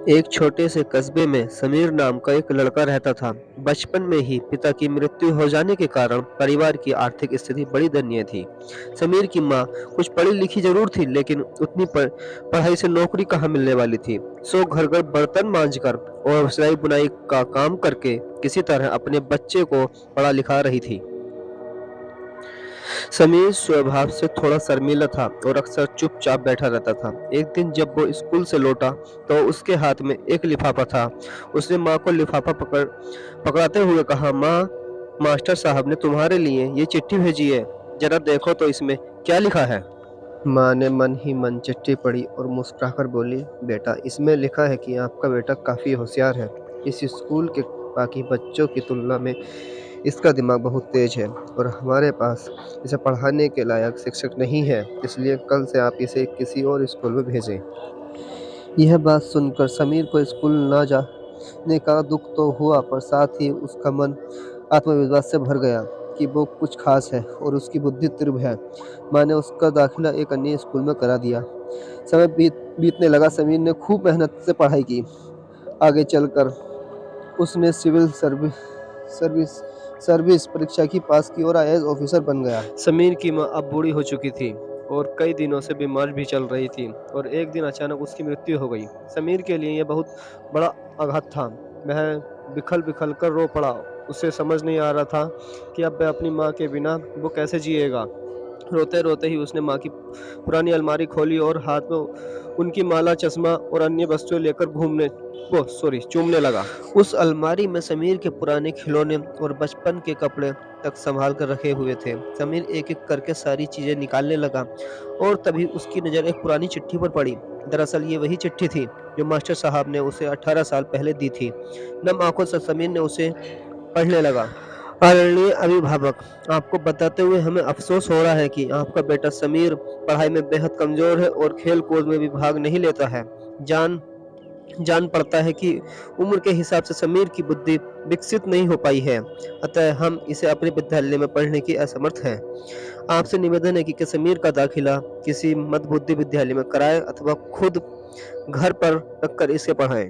एक छोटे से कस्बे में समीर नाम का एक लड़का रहता था। बचपन में ही पिता की मृत्यु हो जाने के कारण परिवार की आर्थिक स्थिति बड़ी दयनीय थी। समीर की माँ कुछ पढ़ी लिखी जरूर थी, लेकिन उतनी पढ़ाई से नौकरी कहाँ मिलने वाली थी। सो घर घर बर्तन मांझकर और सिलाई बुनाई का काम करके किसी तरह अपने बच्चे को पढ़ा लिखा रही थी। समीर स्वभाव से थोड़ा शर्मीला था और अक्सर चुपचाप बैठा रहता था। एक दिन जब वो स्कूल से लौटा तो उसके हाथ में एक लिफाफा था। उसने माँ को लिफाफा पकड़ाते हुए कहा, माँ, मास्टर साहब ने तुम्हारे लिए ये चिट्ठी भेजी है, जरा देखो तो इसमें क्या लिखा है। माँ ने मन ही मन चिट्ठी पढ़ी और मुस्कुराकर बोली, बेटा, इसमें लिखा है कि आपका बेटा काफ़ी होशियार है। इस स्कूल के बाकी बच्चों की तुलना में इसका दिमाग बहुत तेज है और हमारे पास इसे पढ़ाने के लायक शिक्षक नहीं है, इसलिए कल से आप इसे किसी और स्कूल में भेजें। यह बात सुनकर समीर को स्कूल न जाने का दुख तो हुआ, पर साथ ही उसका मन आत्मविश्वास से भर गया कि वो कुछ खास है और उसकी बुद्धि तीव्र है। माँ ने उसका दाखिला एक अन्य स्कूल में करा दिया। समय बीतने लगा। समीर ने खूब मेहनत से पढ़ाई की। आगे चलकर उसने सिविल सर्विस सर्विस परीक्षा की पास की और आईएएस ऑफिसर बन गया। समीर की माँ अब बूढ़ी हो चुकी थी और कई दिनों से बीमार भी चल रही थी, और एक दिन अचानक उसकी मृत्यु हो गई। समीर के लिए यह बहुत बड़ा आघात था। वह बिखल बिखल कर रो पड़ा। उसे समझ नहीं आ रहा था कि अब वह अपनी माँ के बिना वो कैसे जिएगा। रोते रोते ही उसने माँ की पुरानी अलमारी खोली और हाथ में उनकी माला, चश्मा और अन्य वस्तुएं लेकर चूमने लगा। उस अलमारी में समीर के पुराने खिलौने और बचपन के कपड़े तक संभाल कर रखे हुए थे। समीर एक एक करके सारी चीजें निकालने लगा और तभी उसकी नजर एक पुरानी चिट्ठी पर पड़ी। दरअसल ये वही चिट्ठी थी जो मास्टर साहब ने उसे 18 साल पहले दी थी। नम आंखों से समीर ने उसे पढ़ने लगा। आदरणीय अभिभावक, आपको बताते हुए हमें अफसोस हो रहा है कि आपका बेटा समीर पढ़ाई में बेहद कमजोर है और खेल कूद में भी भाग नहीं लेता है। जान जान पड़ता है कि उम्र के हिसाब से समीर की बुद्धि विकसित नहीं हो पाई है, अतः हम इसे अपने विद्यालय में पढ़ने की असमर्थ हैं। आपसे निवेदन है कि समीर का दाखिला किसी मंदबुद्धि विद्यालय में कराएं अथवा खुद घर पर रखकर इसे पढ़ाएं।